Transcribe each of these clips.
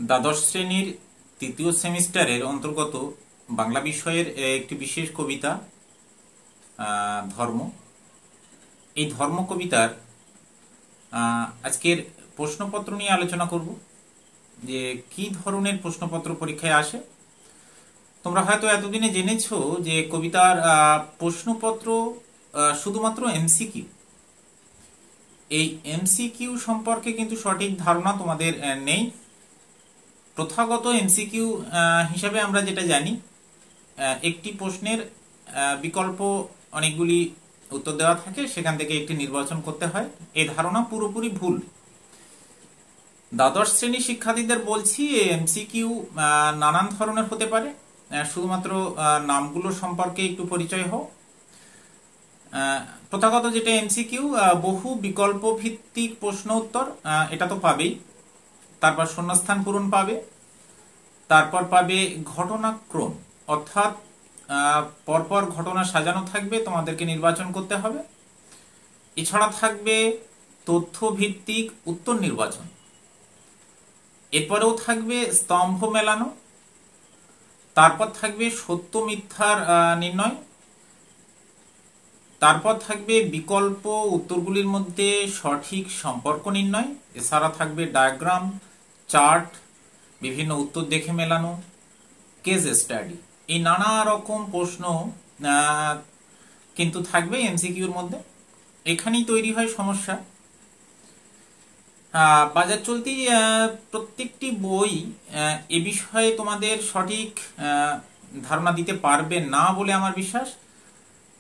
দ্বাদশ শ্রেণীর তৃতীয় সেমিস্টারের অন্তর্গত বাংলা বিষয়ের একটি বিশেষ কবিতা ধর্ম। এই ধর্ম কবিতার আজকের প্রশ্নপত্র নিয়ে আলোচনা করব যে কি ধরনের প্রশ্নপত্র পরীক্ষায় আসে। তোমরা হয়তো এতদিনে জেনেছো যে কবিতার প্রশ্নপত্র শুধুমাত্র এমসিকিউ। এই এমসিকিউ সম্পর্কে কিন্তু সঠিক ধারণা তোমাদের নেই। প্রথাগত এমসিকিউ হিসাবে আমরা যেটা জানি, একটি প্রশ্নের বিকল্প অনেকগুলি উত্তর দেওয়া থাকে, সেখান থেকে একটি নির্বাচন করতে হয়। এই ধারণা পুরোপুরি ভুল। দ্বাদশ শ্রেণী শিক্ষার্থীদের বলছি, এমসিকিউ নানান ধরনের হতে পারে। শুধুমাত্র নামগুলো সম্পর্কে একটু পরিচয় হোক। প্রথাগত যেটা এমসিকিউ, বহু বিকল্প ভিত্তিক প্রশ্ন উত্তর, এটা তো পাবেই। তারপর শূন্যস্থান পূরণ পাবে, তারপর পাবে ঘটনাক্রম, অর্থাৎ পরপর ঘটনা সাজানো থাকবে, তোমাদেরকে নির্বাচন করতে হবে। এছাড়া থাকবে তথ্য ভিত্তিক উত্তর নির্বাচন। এরপরেও থাকবে স্তম্ভ মেলানো, তারপর থাকবে সত্য মিথ্যার নির্ণয়, তারপর থাকবে বিকল্প উত্তরগুলির মধ্যে সঠিক সম্পর্ক নির্ণয়। এছাড়া থাকবে ডায়াগ্রাম, চার্ট, বিভিন্ন উত্তর দেখে মেলানো, কেস স্টাডি। এই নানা রকম প্রশ্ন কিন্তু থাকবে এমসিকিউর মধ্যে। এখানেই তৈরি হয় সমস্যা। বাজার চলতি প্রত্যেকটি বই এ বিষয়ে তোমাদের সঠিক ধারণা দিতে পারবে না বলে আমার বিশ্বাস।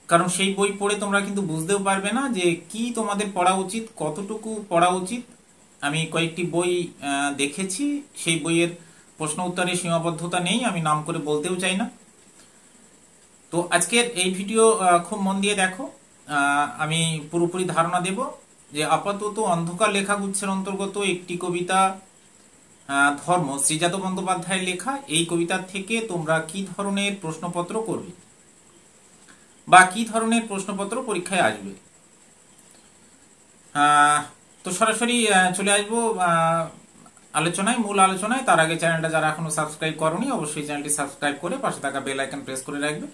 কারণ সেই বই পড়ে তোমরা কিন্তু বুঝতেও পারবে না যে কি তোমাদের পড়া উচিত, কতটুকু পড়া উচিত। আমি কয়েকটি বই দেখেছি, সেই বইয়ের প্রশ্ন উত্তরের সীমাবদ্ধতা নেই, আমি নাম করে বলতেও চাই না। তো আজকের এই ভিডিও খুব মন দিয়ে দেখো। আমি পুরোপুরি ধারণা দেব যে আপাতত অন্ধকার লেখাগুচ্ছের অন্তর্গত একটি কবিতা ধর্ম, শ্রীজাত বন্দ্যোপাধ্যায়ের লেখা। এই কবিতার থেকে তোমরা কি ধরনের প্রশ্নপত্র করবে বা কি ধরনের প্রশ্নপত্র পরীক্ষায় আসবে। তো সরাসরি চলে আসবো আলোচনায়, মূল আলোচনায়। তার আগে চ্যানেলটা যারা এখনো সাবস্ক্রাইব করোনি, অবশ্যই চ্যানেলটি সাবস্ক্রাইব করে পাশে থাকা বেল আইকন প্রেস করে রাখবে।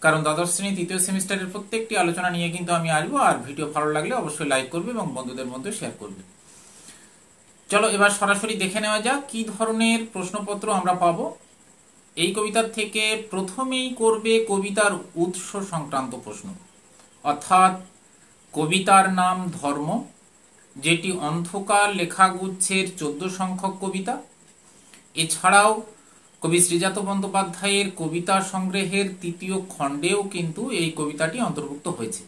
কারণ দ্বাদশ শ্রেণী তৃতীয় সেমিস্টারের প্রত্যেকটি আলোচনা নিয়ে কিন্তু আমি আসবো। আর ভিডিও ভালো লাগলে অবশ্যই লাইক করবে এবং বন্ধুদের মধ্যে শেয়ার করবে। চলো এবার সরাসরি দেখে নেওয়া যাক কি ধরনের প্রশ্নপত্র আমরা পাবো। এই কবিতার থেকে প্রথমেই করবে কবিতার উৎস সংক্রান্ত প্রশ্ন, অর্থাৎ কবিতার নাম ধর্ম, যেটি অন্ধকার লেখাগুচ্ছের 14 সংখ্যক কবিতা। এছাড়াও কবি শ্রীজাত বন্দ্যোপাধ্যায়ের কবিতা সংগ্রহের তৃতীয় খণ্ডেও কিন্তু এই কবিতাটি অন্তর্ভুক্ত হয়েছে।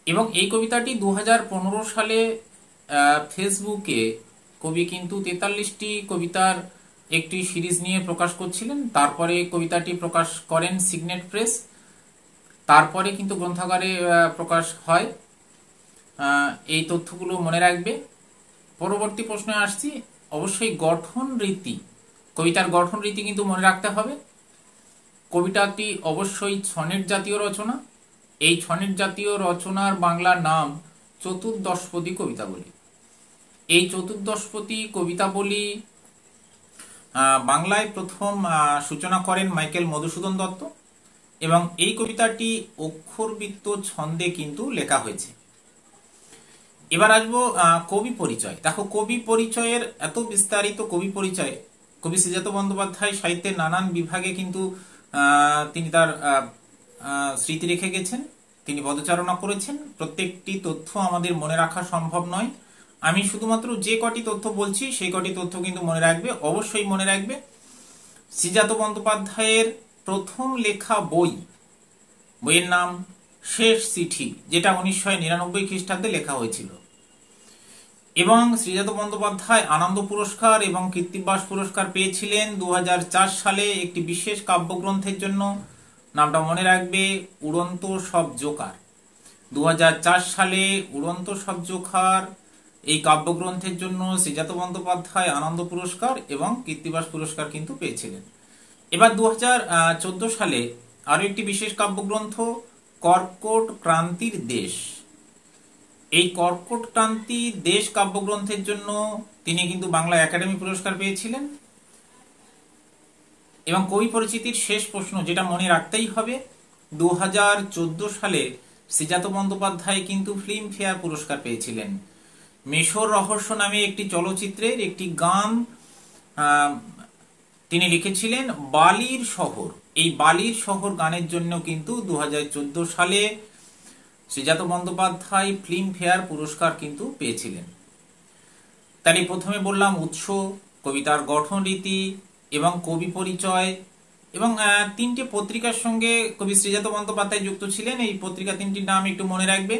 এবং এই কবিতাটি 2015 সালে ফেসবুকে কবি কিন্তু 43টি কবিতার একটি সিরিজ নিয়ে প্রকাশ করছিলেন। তারপরে কবিতাটি প্রকাশ করেন সিগনেট প্রেস, তারপরে কিন্তু গ্রন্থাগারে প্রকাশ হয়। এই তথ্যগুলো মনে রাখবে। পরবর্তী প্রশ্নে আসছি। অবশ্যই গঠন রীতি, কবিতার গঠন রীতি কিন্তু মনে রাখতে হবে। কবিতাটি অবশ্যই ছনের জাতীয় রচনা। এই ছনের জাতীয় রচনার বাংলা নাম চতুর্দশপদী কবিতাবলী। এই চতুর্দশপদী কবিতাবলী বাংলায় প্রথম সূচনা করেন মাইকেল মধুসূদন দত্ত, এবং এই কবিতাটি অক্ষরবৃত্ত ছন্দে কিন্তু লেখা হয়েছে। এবার আসবো কবি পরিচয়। দেখো, কবি পরিচয়ের এত বিস্তারিত কবি পরিচয়, কবি শ্রীজাত বন্দ্যোপাধ্যায় সাহিত্যের নানান বিভাগে কিন্তু তিনি তার স্মৃতি রেখে গেছেন, তিনি পদচারণা করেছেন। প্রত্যেকটি তথ্য আমাদের মনে রাখা সম্ভব নয়। আমি শুধুমাত্র যে কটি তথ্য বলছি সেই কটি তথ্য কিন্তু মনে রাখবে, অবশ্যই মনে রাখবে। শ্রীজাত বন্দ্যোপাধ্যায়ের প্রথম লেখা বইয়ের নাম শেষ চিঠি, যেটা 1999 খ্রিস্টাব্দে লেখা হয়েছিল। এবং শ্রীজাত বন্দ্যোপাধ্যায় আনন্দ পুরস্কার এবং কীর্তিবাস পুরস্কার পেয়েছিলেন 2004 সালে একটি বিশেষ কাব্যগ্রন্থের জন্য। নামটা মনে রাখবে, উড়ন্ত সব জোকার। 2004 সালে উড়ন্ত সব জোকার এই কাব্যগ্রন্থের জন্য শ্রীজাত বন্দ্যোপাধ্যায় আনন্দ পুরস্কার এবং কীর্তিবাস পুরস্কার কিন্তু পেয়েছিলেন। এবার 2014 সালে আরো একটি বিশেষ কাব্যগ্রন্থ কর্কট ক্রান্তির দেশ, এই কর্কটক্রান্তি দেশ কাব্যগ্রন্থের জন্য তিনি কিন্তু বাংলা একাডেমি পুরস্কার পেয়েছিলেন। এবং কবি পরিচিতির শেষ প্রশ্ন যেটা মনে রাখতেই হবে, 2014 সালে শ্রীজাত বন্দ্যোপাধ্যায় কিন্তু ফিল্মফেয়ার পুরস্কার পেয়েছিলেন। মিশর রহস্য নামে একটি চলচ্চিত্রের একটি গান তিনি লিখেছিলেন, বালির শহর। এই বালির শহর গানের জন্য কিন্তু 2014 সালে শ্রীজাত বন্দ্যোপাধ্যায় ফিল্মফেয়ার পুরস্কার কিন্তু পেয়েছিলেন। তাই প্রথমে বললাম উৎস, কবিতার গঠন রীতি এবং কবি পরিচয়, এবং তিনটি পত্রিকার সঙ্গে কবি শ্রীজাত বন্দ্যোপাধ্যায় যুক্ত ছিলেন। এই পত্রিকা তিনটির নাম একটু মনে রাখবে,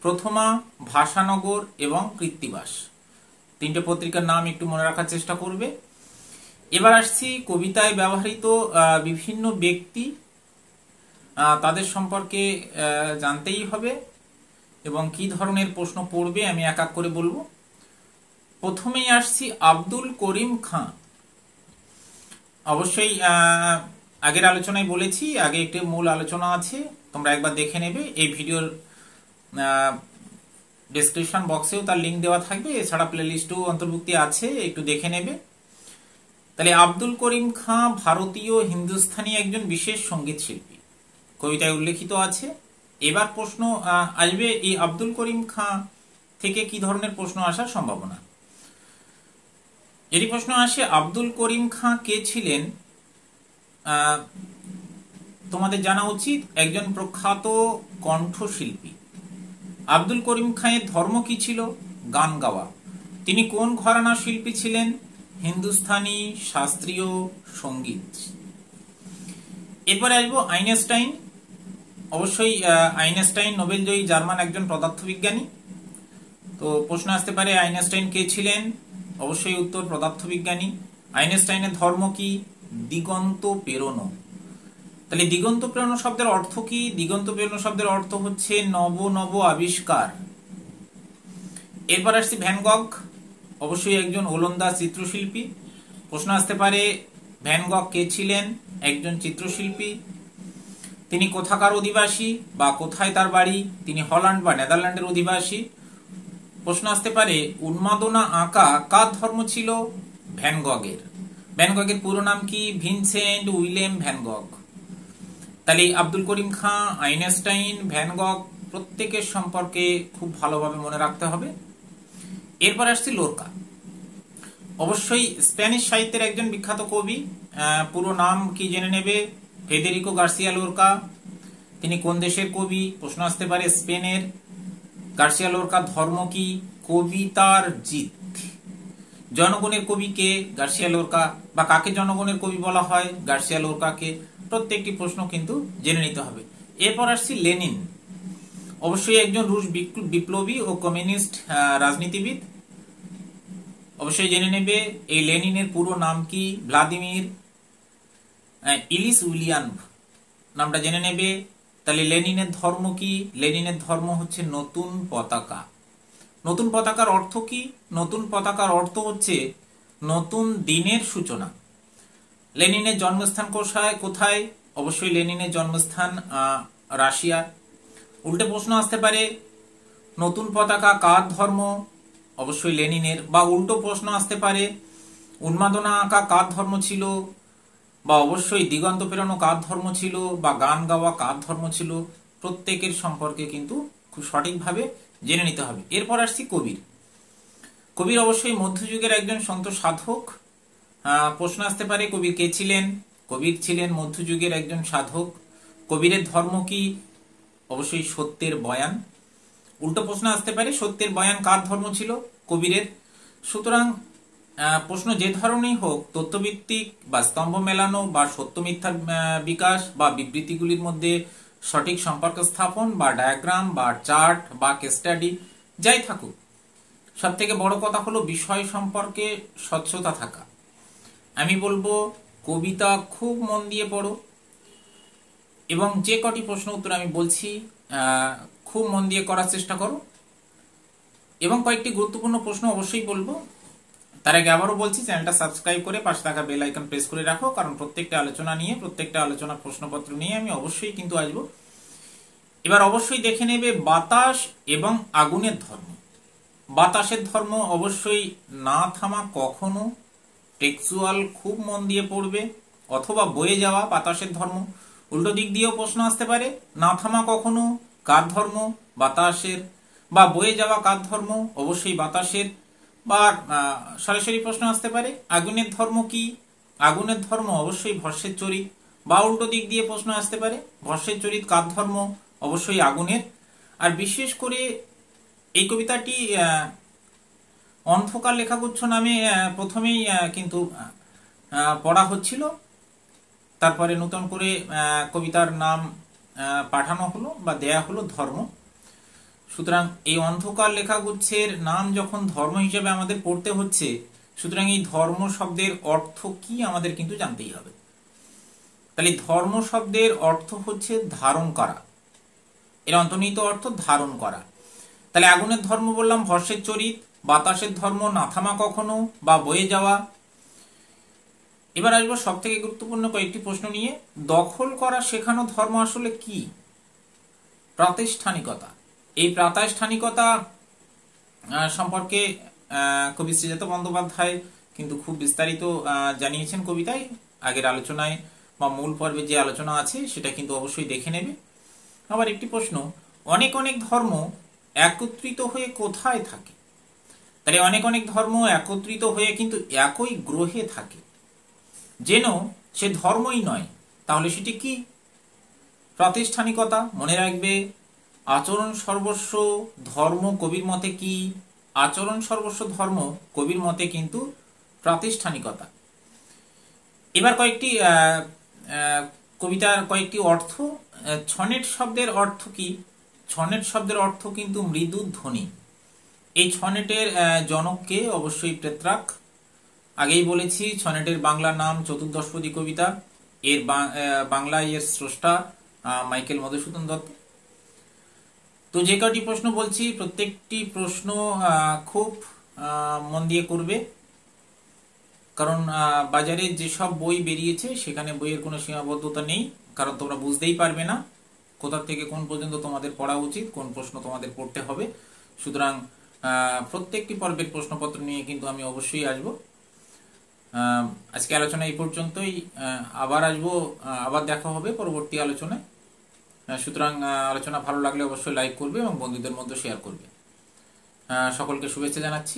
প্রথমা, ভাষানগর এবং কৃত্তিবাস। তিনটে পত্রিকার নাম একটু মনে রাখার চেষ্টা করবে। এবার আসছি কবিতায় ব্যবহৃত বিভিন্ন ব্যক্তি, তাদের সম্পর্কে জানতেই হবে এবং কি ধরনের প্রশ্ন পড়বে আমি এক এক করে বলবো। প্রথমেই আসছি আব্দুল করিম খাঁ। অবশ্যই আগের আলোচনায় বলেছি, আগে একটি মূল আলোচনা আছে, তোমরা একবার দেখে নেবে। এই ভিডিওর ডেসক্রিপশন বক্সেও তার লিঙ্ক দেওয়া থাকবে, এছাড়া প্লেলিস্টও অন্তর্ভুক্তি আছে, একটু দেখে নেবে। তাহলে আব্দুল করিম খাঁ ভারতীয় হিন্দুস্তানি একজন বিশেষ সঙ্গীত শিল্পী, কবিতায় উল্লেখিত আছে। এবার প্রশ্ন আসবে, এই আব্দুল করিম খাঁ থেকে কি ধরনের প্রশ্ন আসার সম্ভাবনা। যদি প্রশ্ন আসে আব্দুল করিম খাঁ কে ছিলেন, তোমাদের জানা উচিত একজন প্রখ্যাত কণ্ঠশিল্পী। আব্দুল করিম খাঁয়ের ধর্ম কি ছিল? গান গাওয়া। তিনি কোন ঘরানার শিল্পী ছিলেন? হিন্দুস্তানি শাস্ত্রীয় সঙ্গীত। এরপরে আসবো আইনস্টাইন। অবশ্যই আইনস্টাইন নোবেলজয়ী জার্মান একজন পদার্থবিজ্ঞানী। তো প্রশ্ন আসতে পারে আইনস্টাইন কে ছিলেন? অবশ্যই উত্তর পদার্থবিজ্ঞানী। আইনস্টাইনের ধর্ম কি? দিগন্ত প্রেরণা। তাহলে দিগন্ত প্রেরণা শব্দের অর্থ কি? দিগন্ত প্রেরণা শব্দের অর্থ হচ্ছে নব নব আবিষ্কার। এরপর আসছি ভ্যান গগ। অবশ্যই একজন ওলন্দাজ চিত্রশিল্পী। প্রশ্ন আসতে পারে ভ্যান গগ কে ছিলেন? একজন চিত্রশিল্পী। তিনি কোথাকার অধিবাসী বা কোথায় তার বাড়ি? তিনি হল্যান্ড বা নেদারল্যান্ডের অধিবাসী। প্রশ্ন আসতে পারে উন্মাদনা আঁকা কার ধর্ম ছিল? ভ্যান গগের। ভ্যান গগের পুরো নাম কি? Vincent Willem van গগ। তাহলে আব্দুল করিম খাঁ, আইনস্টাইন, ভ্যান গগ প্রত্যেকের সম্পর্কে খুব ভালোভাবে মনে রাখতে হবে। এরপর আসছি লোরকা। অবশ্যই স্প্যানিশ সাহিত্যের একজন বিখ্যাত কবি। পুরো নাম কি জেনে নেবে? Federico Garcia Lorca. তিনি কোন দেশের কবি? প্রশ্ন আসতে পারে স্পেনের। গার্সিয়া লোরকার ধর্ম কি? কবিতার জিত। জনগণের কবি কে? Garcia Lorca. বা কাকে জনগণের কবি বলা হয়? গার্সিয়া লোরকাকে। প্রত্যেকটি প্রশ্ন কিন্তু জেনে নিতে হবে। এরপর আসছি লেনিন। অবশ্যই একজন রুশ বিপ্লবী ও কমিউনিস্ট রাজনীতিবিদ। অবশ্যই জেনে নেবে এই লেনিনের পুরো নাম কি? ভ্লাদিমির ইলিস উলিয়ানভ নামটা জেনে নেবে। তাহলে লেনিনের ধর্ম কি? লেনিনের ধর্ম হচ্ছে নতুন পতাকা। নতুন পতাকার অর্থ কি? নতুন পতাকার অর্থ হচ্ছে নতুন দিনের সূচনা। লেনিনের জন্মস্থান কোথায়? অবশ্যই লেনিনের জন্মস্থান রাশিয়া। উল্টে প্রশ্ন আসতে পারে নতুন পতাকা কার ধর্ম? অবশ্যই লেনিনের। বা উল্টো প্রশ্ন আসতে পারে উন্মাদনা আঁকা কার ধর্ম ছিল? বা অবশ্যই দিগন্ত প্রেরণা কার ধর্ম ছিল? বা গান গাওয়া কার ধর্ম ছিল? প্রত্যেকের সম্পর্কে কিন্তু খুব সঠিকভাবে জেনে নিতে হবে। এরপর আসছি কবির। কবির অবশ্যই মধ্যযুগের একজন সন্ত সাধক। প্রশ্ন আসতে পারে কবির কে ছিলেন? কবির ছিলেন মধ্যযুগের একজন সাধক। কবিরের ধর্ম কি? অবশ্যই সত্যের বয়ান। উল্টো প্রশ্ন আসতে পারে সত্যের বয়ান কার ধর্ম ছিল? কবিরের। সুতরাং প্রশ্ন যে ধরনেরই হোক, তথ্যভিত্তিক বা স্তম্ভ মেলানো বা সত্য মিথ্যার বিকাশ বা বিবৃতিগুলির মধ্যে সঠিক সম্পর্ক স্থাপন বা ডায়াগ্রাম বা চার্ট বা কেস স্টাডি যাই থাকুক, সব থেকে বড় কথা হলো বিষয় সম্পর্কে স্বচ্ছতা থাকা। আমি বলবো কবিতা খুব মন দিয়ে পড়ো এবং যে কটি প্রশ্ন উত্তর আমি বলছি খুব মন দিয়ে করার চেষ্টা করো। এবং কয়েকটি গুরুত্বপূর্ণ প্রশ্ন অবশ্যই বলবো। তার আগে আবারও বলছি, চ্যানেলটা সাবস্ক্রাইব করে পাশে থাকা বেল আইকন প্রেস করে রাখো, কারণ প্রত্যেকটা আলোচনা নিয়ে, প্রত্যেকটা আলোচনার প্রশ্নপত্র নিয়ে আমি অবশ্যই কিন্তু আসবো। এবার অবশ্যই দেখে নেবে বাতাস এবং আগুনের ধর্ম। বাতাসের ধর্ম অবশ্যই না থামা কখনো, টেক্সচুয়াল খুব মন দিয়ে পড়বে, অথবা বয়ে যাওয়া বাতাসের ধর্ম। উল্টো দিক দিয়েও প্রশ্ন আসতে পারে, না থামা কখনো কার ধর্ম, বাতাসের, বা বয়ে যাওয়া কার ধর্ম, অবশ্যই বাতাসের। বা সরাসরি প্রশ্ন আসতে পারে আগুনের ধর্ম কি, আগুনের ধর্ম অবশ্যই ভস্মের চরিত। বা উল্টো দিক দিয়ে প্রশ্ন আসতে পারে ভস্মের চরিত কার ধর্ম, অবশ্যই আগুনের। আর বিশেষ করে এই কবিতাটি অন্ধকার লেখাগুচ্ছ নামে প্রথমেই কিন্তু পড়া হচ্ছিল, তারপরে নতুন করে কবিতার নাম পাঠানো হলো বা দেয়া হলো ধর্ম। সুতরাং এই অন্ধকার লেখাগুচ্ছের নাম যখন ধর্ম হিসেবে আমাদের পড়তে হচ্ছে, সুতরাং এই ধর্ম শব্দের অর্থ কি আমাদের কিন্তু জানতেই হবে। তাহলে ধর্ম শব্দের অর্থ হচ্ছে ধারণ করা, এর অন্তর্নিহিত অর্থ ধারণ করা। তাহলে আগুনের ধর্ম বললাম ভস্মের চরিত, বাতাসের ধর্ম না থামা কখনো বা বয়ে যাওয়া। এবার আসবো সব থেকে গুরুত্বপূর্ণ কয়েকটি প্রশ্ন নিয়ে। দখল করা শেখানো ধর্ম আসলে কি? প্রাতিষ্ঠানিকতা। এই প্রাতিষ্ঠানিকতা সম্পর্কে কবি শ্রীজাত বন্দ্যোপাধ্যায় কিন্তু খুব বিস্তারিত জানিয়েছেন কবিতায়। আগের আলোচনায় বা মূল পর্বে যে আলোচনা আছে সেটা কিন্তু অবশ্যই দেখে নেবে। আবার একটি প্রশ্ন, অনেক অনেক ধর্ম একত্রিত হয়ে কোথায় থাকে? তাহলে অনেক অনেক ধর্ম একত্রিত হয়ে কিন্তু একই গ্রহে থাকে, যেন সে ধর্মই নয়। তাহলে সেটি কি? প্রাতিষ্ঠানিকতা। মনে রাখবে আচরণ সর্বস্ব ধর্ম কবির মতে কি? আচরণ সর্বস্ব ধর্ম কবির মতে কিন্তু প্রাতিষ্ঠানিকতা। এবার কয়েকটি কবিতার কয়েকটি অর্থ। ছনেট শব্দের অর্থ কি? ছনেট শব্দের অর্থ কিন্তু মৃদু ধ্বনি। এই ছনেটের জনককে? অবশ্যই পেত্রাক। আগেই বলেছি ছনেটের বাংলা নাম চতুর্দশপদী কবিতা, এর বাংলায় এর স্রষ্টা মাইকেল মধুসূদন দত্ত। তো যে কটি প্রশ্ন বলছি প্রত্যেকটি প্রশ্ন খুব মন দিয়ে করবে, কারণ বাজারে যেসব বই বেরিয়েছে সেখানে বইয়ের কোনো সীমাবদ্ধতা নেই, কারণ তোমরা বুঝতেই পারবে না কোথা থেকে কোন পর্যন্ত তোমাদের পড়া উচিত, কোন প্রশ্ন তোমাদের পড়তে হবে। সুতরাং প্রত্যেকটি পর্বের প্রশ্নপত্র নিয়ে কিন্তু আমি অবশ্যই আসবো। আজকে আলোচনা এই পর্যন্তই, আবার আসবো, আবার দেখা হবে পরবর্তী আলোচনায়। সুতরাং আলোচনা ভালো লাগলে অবশ্যই লাইক করবে এবং বন্ধুদের মধ্যে শেয়ার করবে। সকলকে শুভেচ্ছা জানাচ্ছি।